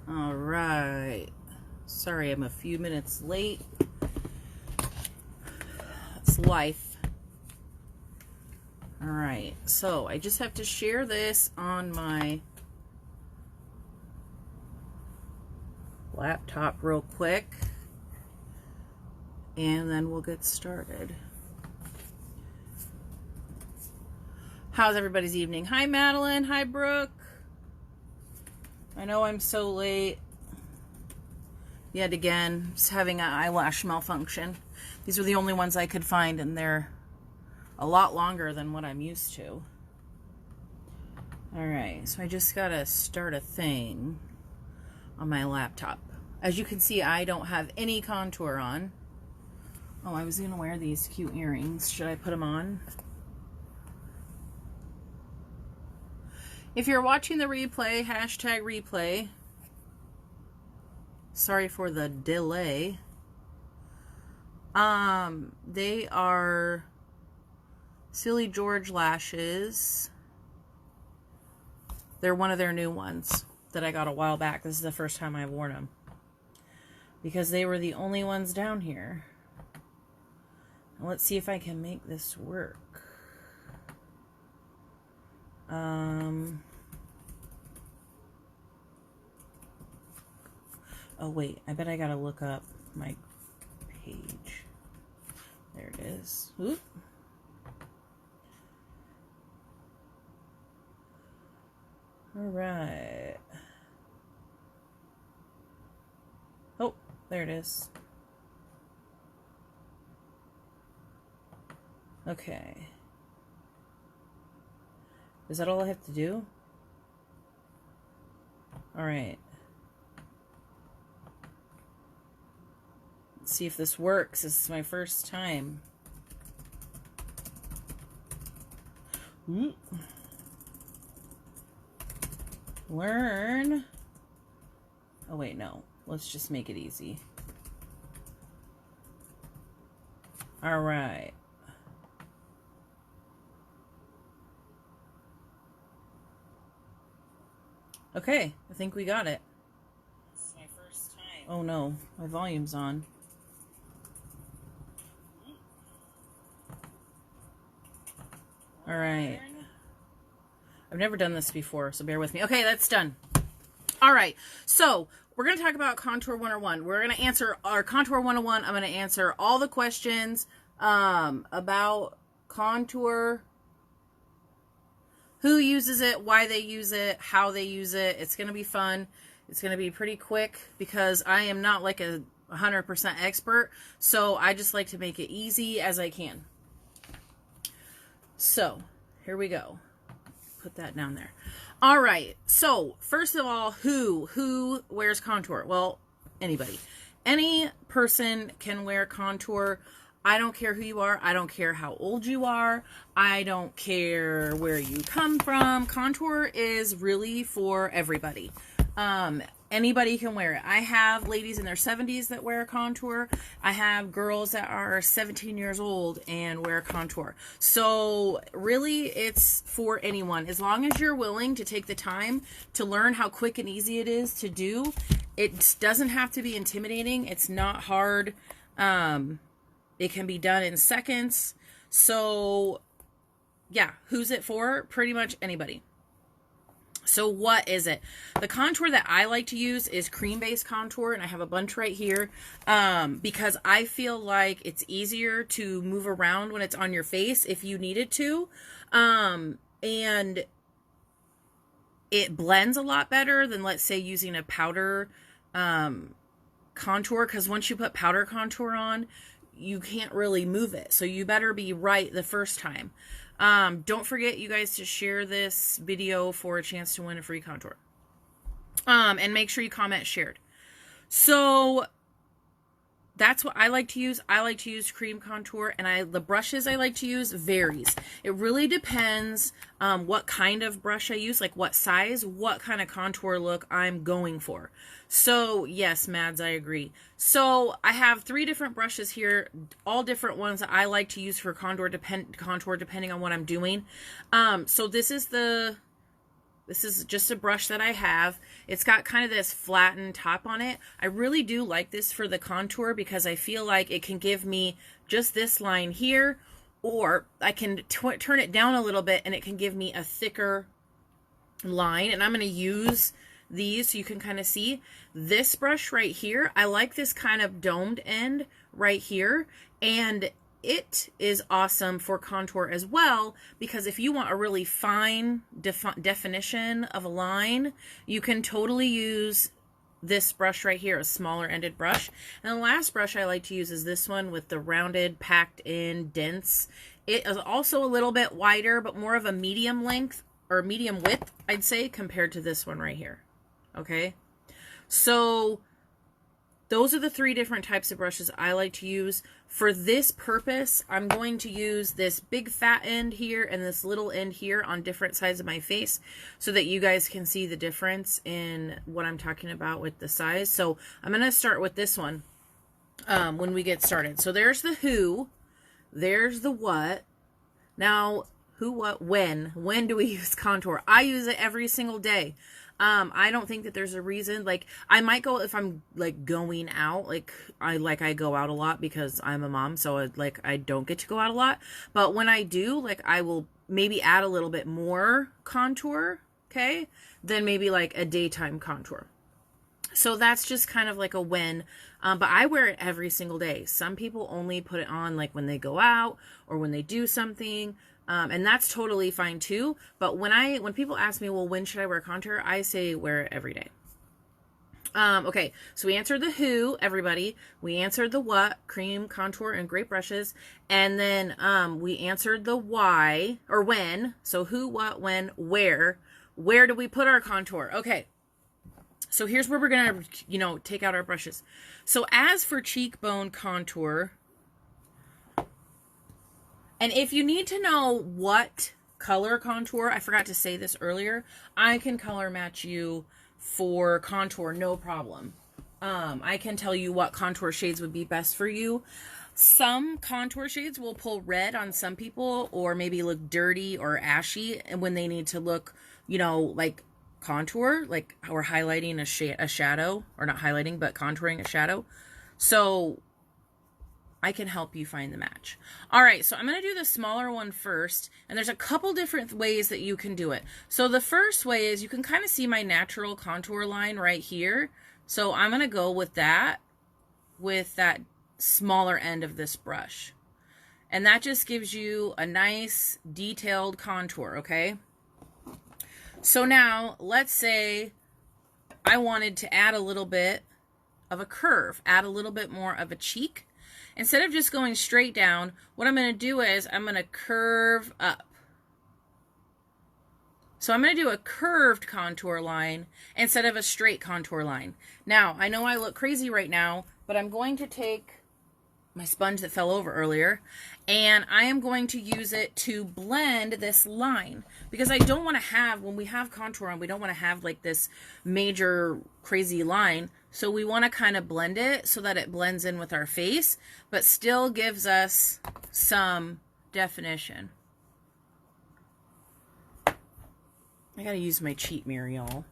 All right. Sorry, I'm a few minutes late. It's life. All right. So I just have to share this on my laptop real quick, and then we'll get started. How's everybody's evening? Hi, Madeline. Hi, Brooke. I know I'm so late. Yet again, just having an eyelash malfunction. These were the only ones I could find, and they're a lot longer than what I'm used to. Alright, so I just gotta start a thing on my laptop. As you can see, I don't have any contour on. Oh, I was gonna wear these cute earrings. Should I put them on? If you're watching the replay, hashtag replay. Sorry for the delay. They are Silly George lashes. They're one of their new ones that I got a while back. This is the first time I've worn them, because they were the only ones down here. Now let's see if I can make this work. Oh wait, I bet I gotta look up my page. There it is. Oop. All right. Oh, there it is. Okay. Is that all I have to do? All right. Let's see if this works. This is my first time. Learn. Oh wait, no. Let's just make it easy. All right. Okay, I think we got it. This is my first time. Oh no, my volume's on. All right. I've never done this before, so bear with me. Okay, that's done. All right, so we're going to talk about Contour 101. We're going to answer our Contour 101. I'm going to answer all the questions about contour, who uses it, why they use it, how they use it. It's going to be fun. It's going to be pretty quick because I am not like a 100% expert, so I just like to make it easy as I can. So, here we go. Put that down there. All right. So, first of all, who wears contour? Well, anybody. Any person can wear contour. I don't care who you are. I don't care how old you are. I don't care where you come from. Contour is really for everybody. Anybody can wear it. I have ladies in their 70s that wear contour. I have girls that are 17 years old and wear contour. So really, it's for anyone. As long as you're willing to take the time to learn how quick and easy it is to do. It doesn't have to be intimidating. It's not hard. It can be done in seconds. So yeah, who's it for? Pretty much anybody. So what is it? The contour that I like to use is cream-based contour, and I have a bunch right here because I feel like it's easier to move around when it's on your face if you needed to. And it blends a lot better than, let's say, using a powder contour, because once you put powder contour on, you can't really move it. So you better be right the first time. Don't forget, you guys, to share this video for a chance to win a free contour. And make sure you comment shared. So that's what I like to use. I like to use cream contour, and the brushes I like to use varies. It really depends what kind of brush I use, like what size, what kind of contour look I'm going for. So yes, Mads, I agree. So I have 3 different brushes here, all different ones that I like to use for contour depending on what I'm doing. So this is the This is just a brush that I have. It's got kind of this flattened top on it. I really do like this for the contour because I feel like it can give me just this line here, or I can turn it down a little bit and it can give me a thicker line. And I'm going to use these so you can kind of see this brush right here. I like this kind of domed end right here, and it is awesome for contour as well, because if you want a really fine definition of a line, you can totally use this brush right here, a smaller ended brush. And the last brush I like to use is this one with the rounded, packed in, dense. It is also a little bit wider, but more of a medium length or medium width, I'd say, compared to this one right here. Okay, so those are the 3 different types of brushes I like to use. For this purpose, I'm going to use this big fat end here and this little end here on different sides of my face so that you guys can see the difference in what I'm talking about with the size. So I'm going to start with this one when we get started. So there's the who, there's the what. Now, who, what, when? When do we use contour? I use it every single day. I don't think that there's a reason. Like, I might go if I'm like going out, like I go out a lot because I'm a mom, so I don't get to go out a lot. But when I do, like, I will maybe add a little bit more contour, okay, than maybe like a daytime contour. So that's just kind of like a when. But I wear it every single day. Some people only put it on like when they go out or when they do something. And that's totally fine too. But when people ask me, well, when should I wear contour? I say wear it every day. Okay, so we answered the who, everybody. We answered the what, cream, contour, and great brushes. And then we answered the why, or when. So who, what, when, where. Where do we put our contour? Okay, so here's where we're going to, take out our brushes. So as for cheekbone contour, and if you need to know what color contour, I forgot to say this earlier, I can color match you for contour, no problem. I can tell you what contour shades would be best for you. Some contour shades will pull red on some people, or maybe look dirty or ashy, and when they need to look, like contour, like we're highlighting a shadow, or not highlighting, but contouring a shadow. So I can help you find the match. All right, so I'm going to do the smaller one first, and there's a couple different ways that you can do it. So the first way is you can kind of see my natural contour line right here. So I'm going to go with that smaller end of this brush. And that just gives you a nice detailed contour, okay? So now let's say I wanted to add a little bit of a curve, add a little bit more of a cheek. Instead of just going straight down, what I'm going to do is I'm going to curve up. So I'm going to do a curved contour line instead of a straight contour line. Now, I know I look crazy right now, but I'm going to take my sponge that fell over earlier, and I am going to use it to blend this line, because I don't want to have, when we have contour on, we don't want to have like this major crazy line. So we want to kind of blend it so that it blends in with our face, but still gives us some definition. I gotta use my cheat mirror, y'all.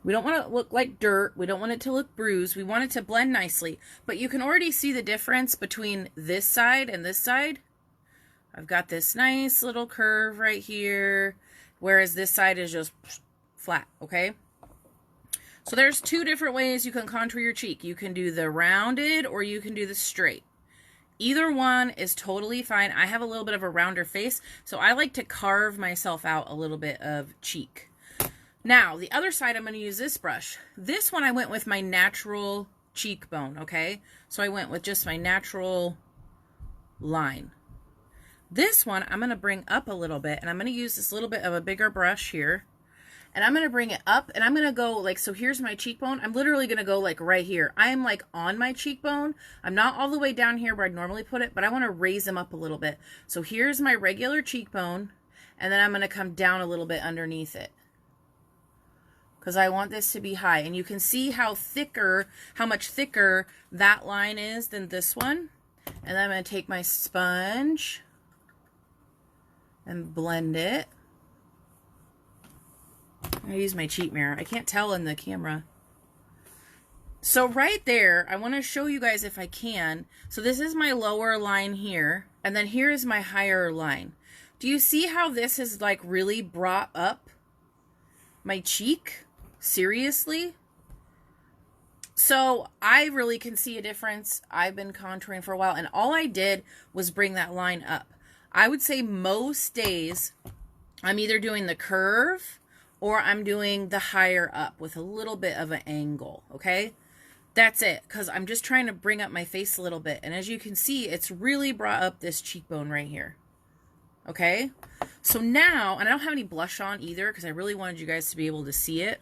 We don't want it to look like dirt. We don't want it to look bruised. We want it to blend nicely. But you can already see the difference between this side and this side. I've got this nice little curve right here, whereas this side is just flat, okay? So there's 2 different ways you can contour your cheek. You can do the rounded or you can do the straight. Either one is totally fine. I have a little bit of a rounder face, so I like to carve myself out a little bit of cheek. Now, the other side, I'm going to use this brush. This one I went with my natural cheekbone, okay? So I went with just my natural line. This one, I'm going to bring up a little bit, and I'm going to use this little bit of a bigger brush here. And I'm going to bring it up, and I'm going to go like, so here's my cheekbone. I'm literally going to go like right here. I am like on my cheekbone. I'm not all the way down here where I'd normally put it, but I want to raise them up a little bit. So here's my regular cheekbone, and then I'm going to come down a little bit underneath it, because I want this to be high. And you can see how much thicker that line is than this one. And then I'm going to take my sponge and blend it. I use my cheat mirror. I can't tell in the camera. So right there, I want to show you guys if I can. So this is my lower line here, and then here is my higher line. Do you see how this has like really brought up my cheek? Seriously? So I really can see a difference. I've been contouring for a while, and all I did was bring that line up. I would say most days I'm either doing the curve or I'm doing the higher up with a little bit of an angle, okay? That's it, because I'm just trying to bring up my face a little bit. And as you can see, it's really brought up this cheekbone right here. Okay? So now, and I don't have any blush on either because I really wanted you guys to be able to see it.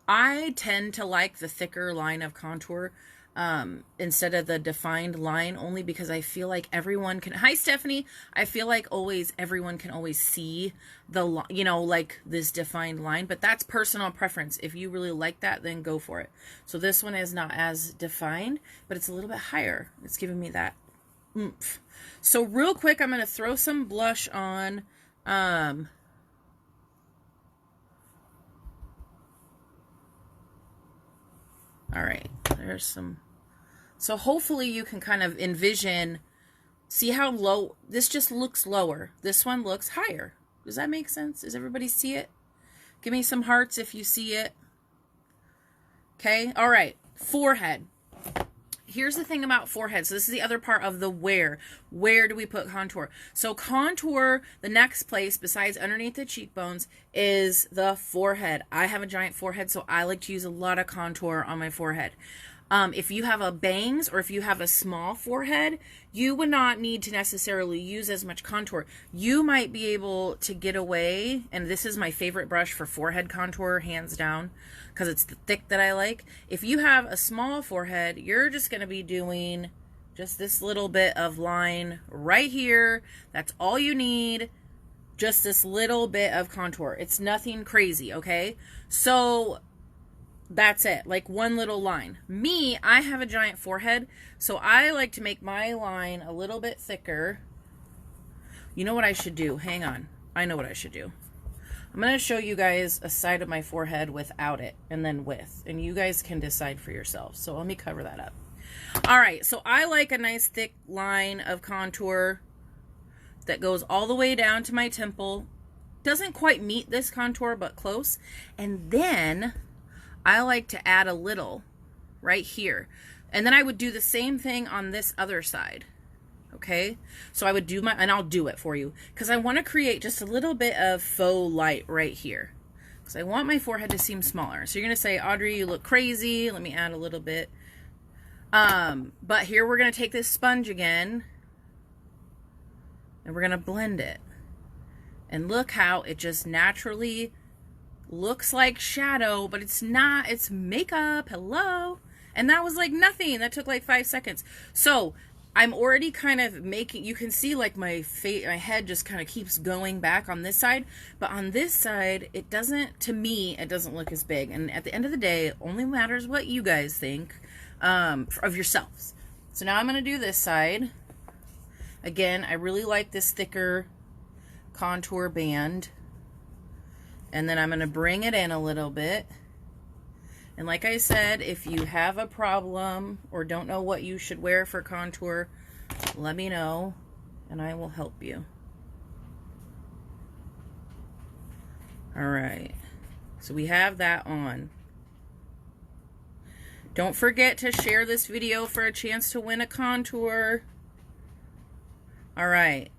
I tend to like the thicker line of contour instead of the defined line, only because I feel like everyone can, hi Stephanie, I feel like everyone can always see the, you know, like this defined line, but that's personal preference. If you really like that, then go for it. So this one is not as defined, but it's a little bit higher. It's giving me that oomph. So real quick, I'm going to throw some blush on. All right, there's some. So hopefully you can kind of envision, see how low, this just looks lower. This one looks higher. Does that make sense? Does everybody see it? Give me some hearts if you see it. Okay, all right, forehead. Here's the thing about forehead. So this is the other part of the where. Where do we put contour? So contour, the next place besides underneath the cheekbones is the forehead. I have a giant forehead, so I like to use a lot of contour on my forehead. If you have a bangs or if you have a small forehead, you would not need to necessarily use as much contour. You might be able to get away, and this is my favorite brush for forehead contour, hands down, because it's the thick that I like. If you have a small forehead, you're just going to be doing just this little bit of line right here. That's all you need. Just this little bit of contour. It's nothing crazy, okay? So that's it, like one little line. Me, I have a giant forehead, so I like to make my line a little bit thicker. You know what I should do? Hang on. I know what I should do. I'm going to show you guys a side of my forehead without it and then with, and you guys can decide for yourselves. So let me cover that up. All right, so I like a nice thick line of contour that goes all the way down to my temple. Doesn't quite meet this contour, but close. And then I like to add a little right here. And then I would do the same thing on this other side. Okay? So I would do and I'll do it for you, because I want to create just a little bit of faux light right here. Because I want my forehead to seem smaller. So you're going to say, Audrey, you look crazy. Let me add a little bit. But here we're going to take this sponge again. And we're going to blend it. And look how it just naturally looks like shadow, but it's not. It's makeup. Hello. And that was like nothing. That took like 5 seconds. So I'm already kind of making, you can see like my face, my head just kind of keeps going back on this side, but on this side, it doesn't, to me, it doesn't look as big. And at the end of the day, it only matters what you guys think of yourselves. So now I'm going to do this side. Again, I really like this thicker contour band. And then I'm going to bring it in a little bit. And like I said, if you have a problem or don't know what you should wear for contour, let me know and I will help you. All right. So we have that on. Don't forget to share this video for a chance to win a contour. All right.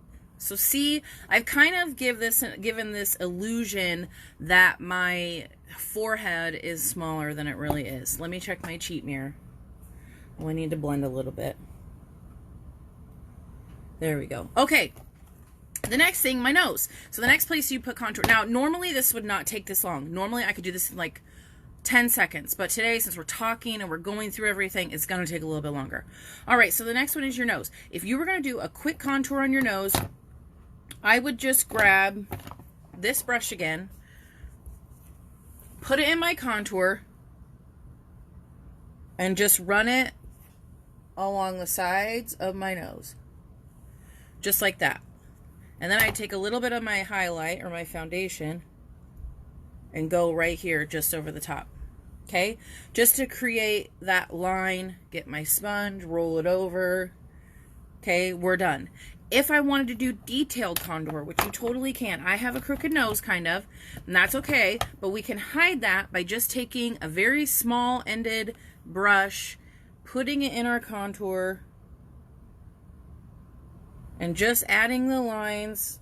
So see, I've kind of given this illusion that my forehead is smaller than it really is. Let me check my cheat mirror. Oh, I need to blend a little bit. There we go. Okay. The next thing, my nose. So the next place you put contour. Now, normally this would not take this long. Normally I could do this in like 10 seconds. But today, since we're talking and we're going through everything, it's going to take a little bit longer. All right, so the next one is your nose. If you were going to do a quick contour on your nose, I would just grab this brush again, put it in my contour, and just run it along the sides of my nose. Just like that. And then I take a little bit of my highlight or my foundation, and go right here just over the top. Okay, just to create that line, get my sponge, roll it over. Okay, we're done. If I wanted to do detailed contour, which you totally can, I have a crooked nose kind of, and that's okay, but we can hide that by just taking a very small ended brush, putting it in our contour, and just adding the lines,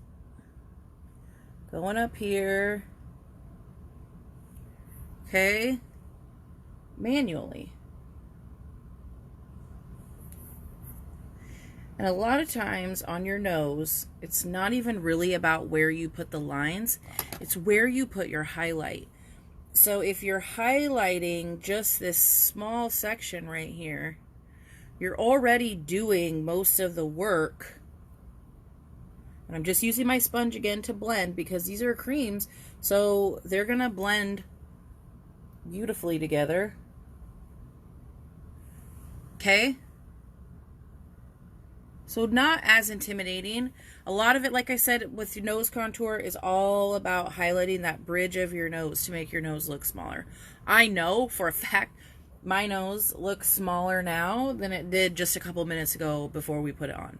going up here, okay, manually. And a lot of times on your nose, it's not even really about where you put the lines, it's where you put your highlight. So if you're highlighting just this small section right here, you're already doing most of the work. And I'm just using my sponge again to blend because these are creams, so they're gonna blend beautifully together. Okay? So not as intimidating. A lot of it, like I said, with your nose contour is all about highlighting that bridge of your nose to make your nose look smaller. I know for a fact my nose looks smaller now than it did just a couple minutes ago before we put it on.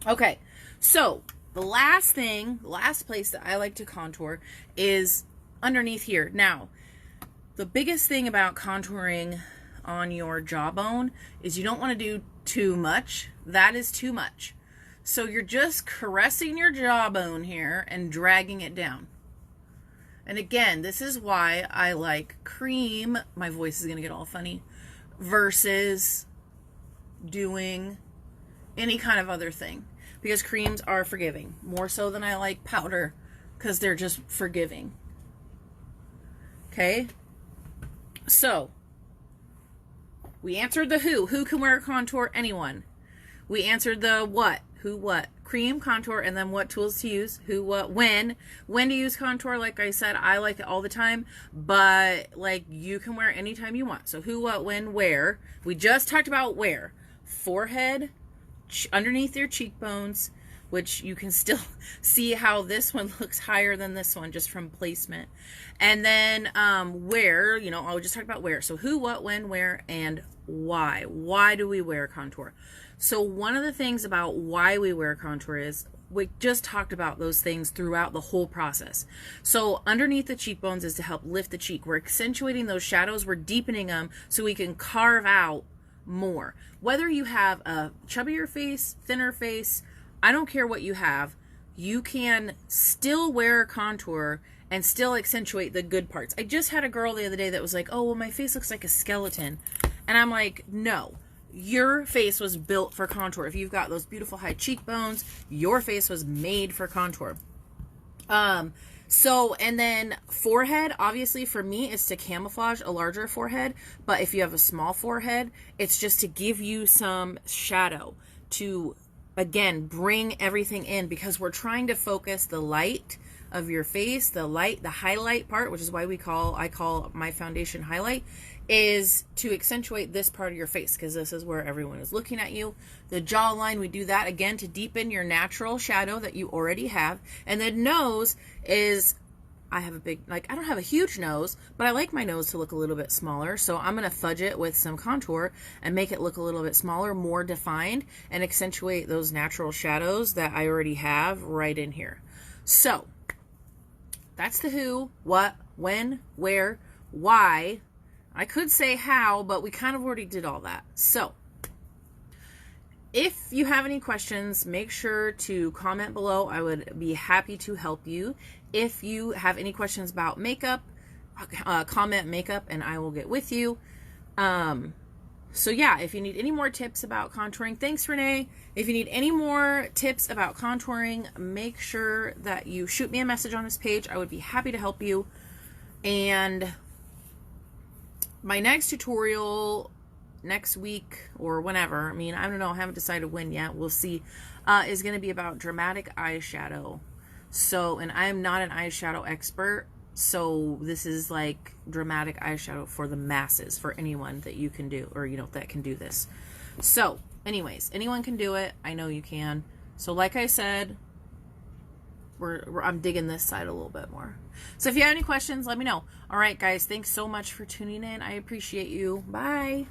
Okay, so the last place that I like to contour is underneath here. Now, the biggest thing about contouring on your jawbone is you don't want to do too much. That is too much. So you're just caressing your jawbone here and dragging it down. And again, this is why I like cream, my voice is going to get all funny, versus doing any kind of other thing. Because creams are forgiving, more so than I like powder, because they're just forgiving. Okay? So, we answered the who. Who can wear contour? Anyone. We answered the what. Who, what. Cream, contour, and then what tools to use. Who, what, when. When to use contour, like I said, I like it all the time. But, like, you can wear it anytime you want. So, who, what, when, where. We just talked about where. Forehead, underneath your cheekbones, which you can still see how this one looks higher than this one just from placement. And then where, you know, I'll just talk about where. So who, what, when, where, and why. Why do we wear contour? So one of the things about why we wear contour is we just talked about those things throughout the whole process. So underneath the cheekbones is to help lift the cheek. We're accentuating those shadows. We're deepening them so we can carve out more. Whether you have a chubbier face, thinner face, I don't care what you have, you can still wear contour and still accentuate the good parts. I just had a girl the other day that was like, oh, well, my face looks like a skeleton. And I'm like, no, your face was built for contour. If you've got those beautiful high cheekbones, your face was made for contour. So, and then forehead, obviously for me, is to camouflage a larger forehead. But if you have a small forehead, it's just to give you some shadow to, again, bring everything in, because we're trying to focus the light of your face, the highlight part, which is why I call my foundation highlight, is to accentuate this part of your face, because this is where everyone is looking at you. The jawline, we do that again to deepen your natural shadow that you already have. And the nose is, I have a big, like, I don't have a huge nose, but I like my nose to look a little bit smaller. So I'm going to fudge it with some contour and make it look a little bit smaller, more defined, and accentuate those natural shadows that I already have right in here. So that's the who, what, when, where, why. I could say how, but we kind of already did all that. So if you have any questions, make sure to comment below. I would be happy to help you. If you have any questions about makeup, comment makeup and I will get with you. So yeah, if you need any more tips about contouring, thanks Renee. If you need any more tips about contouring, make sure that you shoot me a message on this page. I would be happy to help you. And my next tutorial next week or whenever, I mean, I don't know, I haven't decided when yet, we'll see, is going to be about dramatic eyeshadow. So, and I am not an eyeshadow expert, so this is like dramatic eyeshadow for the masses, for anyone that you can do, or, you know, that can do this. So, anyways, anyone can do it. I know you can. So, like I said, I'm digging this side a little bit more. So if you have any questions, let me know. All right, guys, thanks so much for tuning in. I appreciate you. Bye.